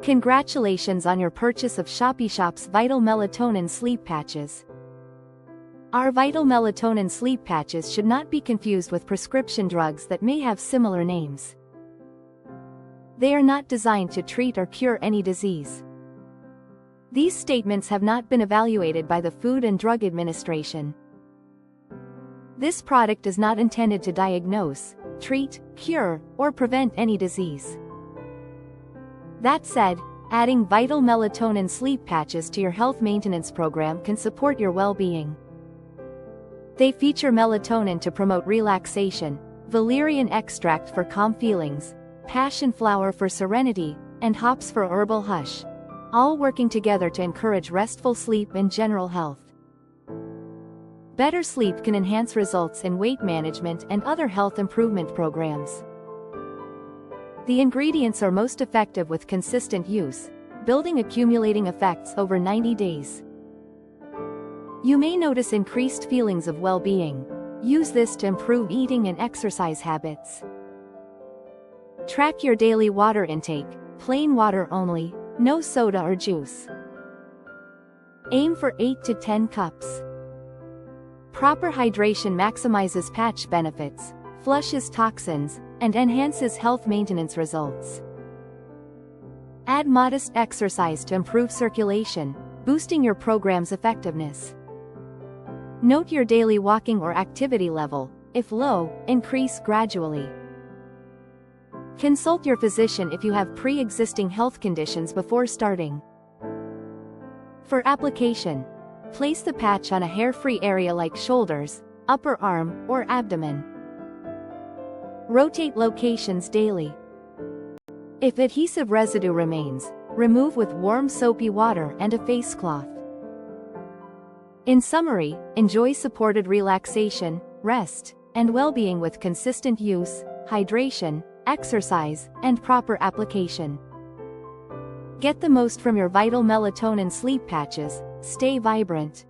Congratulations on your purchase of Shoppy Shop's Vital Melatonin Sleep Patches. Our Vital Melatonin Sleep Patches should not be confused with prescription drugs that may have similar names. They are not designed to treat or cure any disease. These statements have not been evaluated by the Food and Drug Administration. This product is not intended to diagnose, treat, cure, or prevent any disease. That said, adding Vital Melatonin Sleep Patches to your health maintenance program can support your well-being. They feature melatonin to promote relaxation, valerian extract for calm feelings, passion flower for serenity, and hops for herbal hush, all working together to encourage restful sleep and general health. Better sleep can enhance results in weight management and other health improvement programs. The ingredients are most effective with consistent use, building accumulating effects over 90 days. You may notice increased feelings of well-being. Use this to improve eating and exercise habits. Track your daily water intake, plain water only, no soda or juice. Aim for 8 to 10 cups. Proper hydration maximizes patch benefits, flushes toxins, and enhances health maintenance results. Add modest exercise to improve circulation, boosting your program's effectiveness. Note your daily walking or activity level. If low, increase gradually. Consult your physician if you have pre-existing health conditions before starting. For application, place the patch on a hair-free area like shoulders, upper arm, or abdomen. Rotate locations daily. If adhesive residue remains, remove with warm soapy water and a face cloth. In summary, enjoy supported relaxation, rest, and well-being with consistent use, hydration, exercise, and proper application. Get the most from your Vital Melatonin Sleep Patches. Stay vibrant.